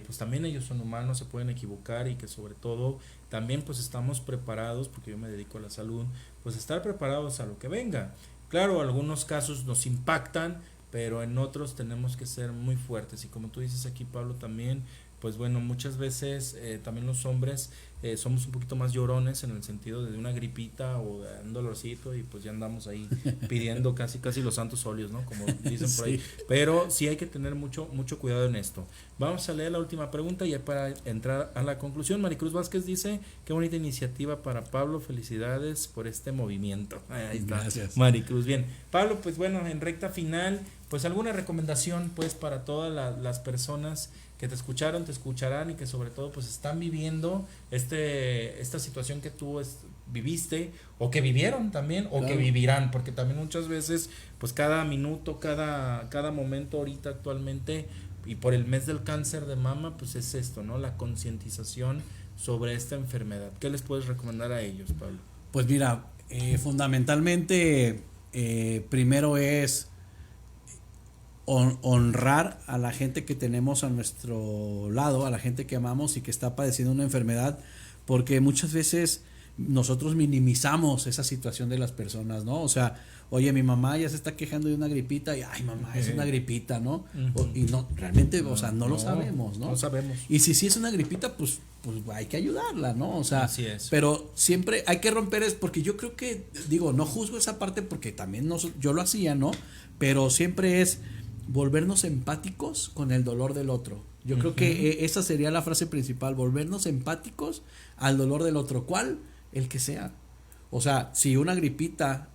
pues también ellos son humanos, se pueden equivocar, y que sobre todo también pues estamos preparados, porque yo me dedico a la salud, pues estar preparados a lo que venga. Claro, algunos casos nos impactan, pero en otros tenemos que ser muy fuertes, y como tú dices aquí, Pablo, también pues bueno, muchas veces también los hombres somos un poquito más llorones, en el sentido de una gripita o de un dolorcito, y pues ya andamos ahí pidiendo casi los santos óleos, ¿no? Como dicen por ahí. Pero sí hay que tener mucho cuidado en esto. Vamos a leer la última pregunta ya para entrar a la conclusión. Maricruz Vázquez dice, qué bonita iniciativa para Pablo, felicidades por este movimiento. Ahí está. Gracias. Maricruz, bien. Pablo, pues bueno, en recta final, pues alguna recomendación pues para todas las personas que te escucharon, te escucharán, y que sobre todo pues están viviendo esta situación que tú viviste, o que vivieron también, o que vivirán, porque también muchas veces pues cada minuto, cada momento ahorita actualmente, y por el mes del cáncer de mama, pues es esto, ¿no? La concientización sobre esta enfermedad. ¿Qué les puedes recomendar a ellos, Pablo? Pues mira, fundamentalmente primero es honrar a la gente que tenemos a nuestro lado, a la gente que amamos y que está padeciendo una enfermedad, porque muchas veces nosotros minimizamos esa situación de las personas, ¿no? O sea, oye, mi mamá ya se está quejando de una gripita y, ay, mamá, es una gripita, ¿no? Y no, realmente, o sea, no lo sabemos, ¿no? No sabemos. Y si sí es una gripita, pues hay que ayudarla, ¿no? O sea, Así es. pero siempre hay que romper porque yo creo que, digo, no juzgo esa parte porque también yo lo hacía, ¿no? Pero siempre es volvernos empáticos con el dolor del otro. Yo creo que esa sería la frase principal, volvernos empáticos al dolor del otro. ¿Cuál? El que sea. O sea, si una gripita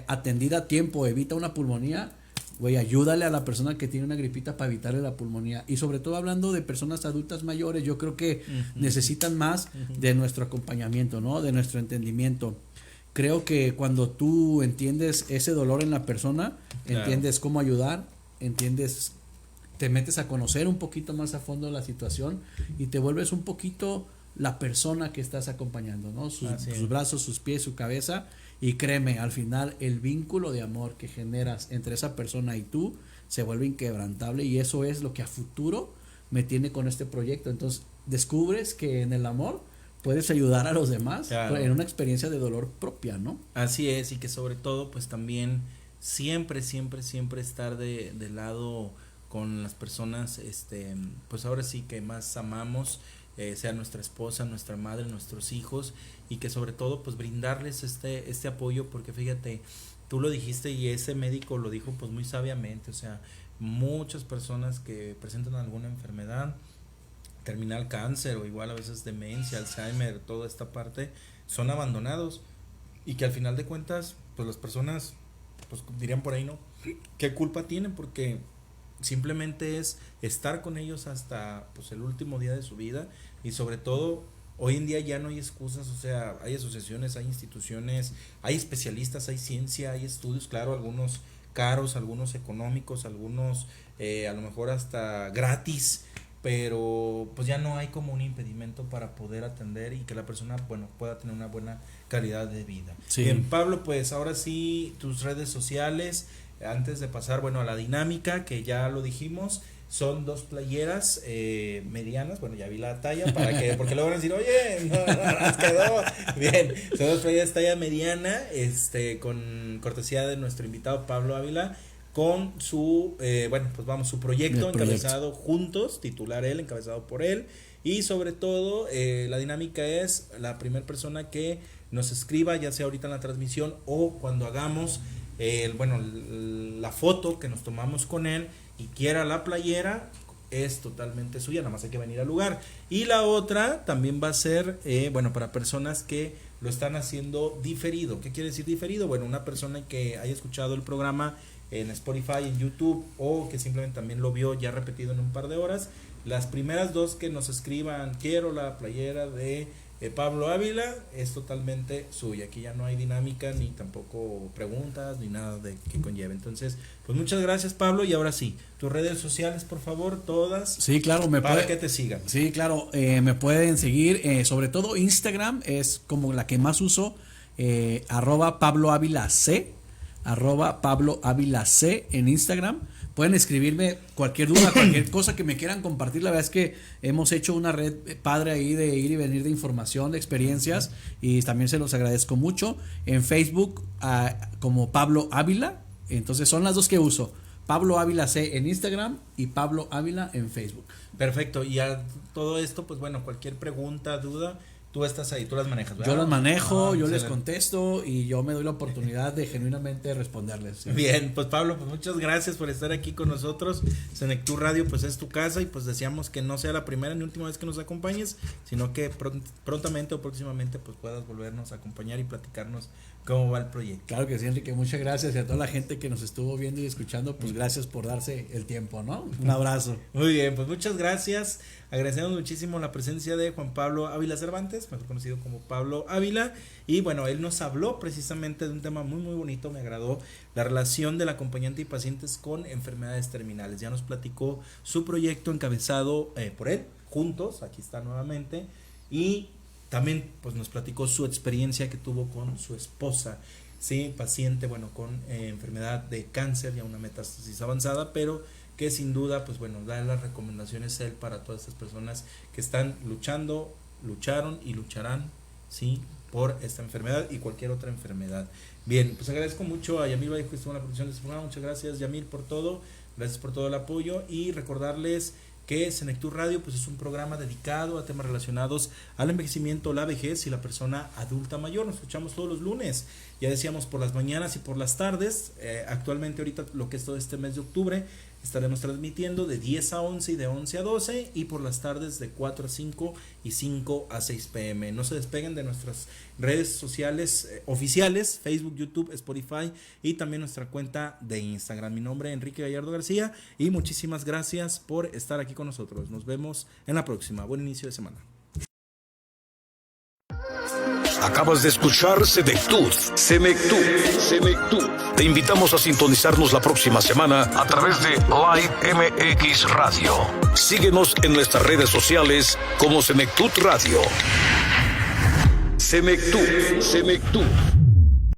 atendida a tiempo evita una pulmonía, güey, ayúdale a la persona que tiene una gripita para evitarle la pulmonía. Y sobre todo hablando de personas adultas mayores, yo creo que necesitan más de nuestro acompañamiento, ¿no? De nuestro entendimiento. Creo que cuando tú entiendes ese dolor en la persona, entiendes cómo ayudar, entiendes, te metes a conocer un poquito más a fondo la situación y te vuelves un poquito la persona que estás acompañando, ¿no? Sus brazos, sus pies, su cabeza. Y créeme, al final el vínculo de amor que generas entre esa persona y tú se vuelve inquebrantable, y eso es lo que a futuro me tiene con este proyecto. Entonces descubres que en el amor puedes ayudar a los demás en una experiencia de dolor propia, ¿no? Así es, y que sobre todo pues también siempre estar de lado con las personas, pues ahora sí que más amamos, sea nuestra esposa, nuestra madre, nuestros hijos, y que sobre todo pues brindarles este apoyo, porque fíjate, tú lo dijiste y ese médico lo dijo pues muy sabiamente, o sea, muchas personas que presentan alguna enfermedad terminal, cáncer o igual a veces demencia, Alzheimer, toda esta parte, son abandonados, y que al final de cuentas pues las personas pues dirían por ahí, ¿no? ¿Qué culpa tienen? Porque simplemente es estar con ellos hasta pues el último día de su vida, y sobre todo hoy en día ya no hay excusas, o sea, hay asociaciones, hay instituciones, hay especialistas, hay ciencia, hay estudios, claro, algunos caros, algunos económicos, algunos a lo mejor hasta gratis, pero pues ya no hay como un impedimento para poder atender y que la persona, bueno, pueda tener una buena calidad de vida. Sí. Bien, Pablo, pues ahora sí, tus redes sociales, antes de pasar, bueno, a la dinámica, que ya lo dijimos, son 2 playeras medianas, bueno, ya vi la talla, porque luego van a decir, oye, no, nos quedó bien, son 2 playeras talla mediana, con cortesía de nuestro invitado Pablo Ávila, con su, su proyecto encabezado juntos, titular él, encabezado por él, y sobre todo la dinámica es la primera persona que nos escriba, ya sea ahorita en la transmisión o cuando hagamos la foto que nos tomamos con él y quiera la playera, es totalmente suya, nada más hay que venir al lugar. Y la otra también va a ser para personas que lo están haciendo diferido. ¿Qué quiere decir diferido? Bueno, una persona que haya escuchado el programa en Spotify, en YouTube, o que simplemente también lo vio ya repetido en un par de horas, las primeras 2 que nos escriban, quiero la playera de Pablo Ávila, es totalmente suya. Aquí ya no hay dinámica, ni tampoco preguntas, ni nada de que conlleve. Entonces, pues muchas gracias, Pablo, y ahora sí, tus redes sociales, por favor, todas. Sí, claro, que te sigan. Sí, claro, me pueden seguir, sobre todo Instagram es como la que más uso, @Pablo Ávila C, @Pablo Ávila C en Instagram. Pueden escribirme cualquier duda, cualquier cosa que me quieran compartir. La verdad es que hemos hecho una red padre ahí de ir y venir de información, de experiencias, y también se los agradezco mucho. En Facebook como Pablo Ávila, entonces son las 2 que uso, Pablo Ávila C en Instagram y Pablo Ávila en Facebook. Perfecto, y a todo esto, pues bueno, cualquier pregunta, duda, tú estás ahí, tú las manejas, ¿verdad? Yo las manejo, yo excelente. les contesto y yo me doy la oportunidad de genuinamente responderles. ¿Sí? Bien, pues Pablo, pues muchas gracias por estar aquí con nosotros. Senectud Radio pues es tu casa, y pues deseamos que no sea la primera ni última vez que nos acompañes, sino que prontamente o próximamente pues puedas volvernos a acompañar y platicarnos cómo va el proyecto. Claro que sí, Enrique, muchas gracias, y a toda la gente que nos estuvo viendo y escuchando, pues gracias por darse el tiempo, ¿no? Un abrazo. Muy bien, pues muchas gracias. Agradecemos muchísimo la presencia de Juan Pablo Ávila Cervantes, mejor conocido como Pablo Ávila, y bueno, él nos habló precisamente de un tema muy muy bonito, me agradó, la relación del acompañante y pacientes con enfermedades terminales. Ya nos platicó su proyecto encabezado por él, juntos, aquí está nuevamente, y también pues nos platicó su experiencia que tuvo con su esposa, sí, paciente, bueno, con enfermedad de cáncer, ya una metástasis avanzada, pero que sin duda, pues bueno, da las recomendaciones él para todas estas personas que están luchando, lucharon y lucharán, sí, por esta enfermedad y cualquier otra enfermedad. Bien, pues agradezco mucho a Yamil Vallejo que estuvo en la producción de este programa. Muchas gracias, Yamil, por todo. Gracias por todo el apoyo y recordarles que Senectud Radio pues es un programa dedicado a temas relacionados al envejecimiento, la vejez y la persona adulta mayor. Nos escuchamos todos los lunes, ya decíamos, por las mañanas y por las tardes. Actualmente ahorita lo que es todo este mes de octubre estaremos transmitiendo de 10 a 11 y de 11 a 12 y por las tardes de 4 a 5 y 5 a 6 pm. No se despeguen de nuestras redes sociales oficiales, Facebook, YouTube, Spotify y también nuestra cuenta de Instagram. Mi nombre es Enrique Gallardo García y muchísimas gracias por estar aquí con nosotros. Nos vemos en la próxima. Buen inicio de semana. Acabas de escuchar Senectud. Te invitamos a sintonizarnos la próxima semana a través de Live MX Radio. Síguenos en nuestras redes sociales como Senectud Radio. Senectud.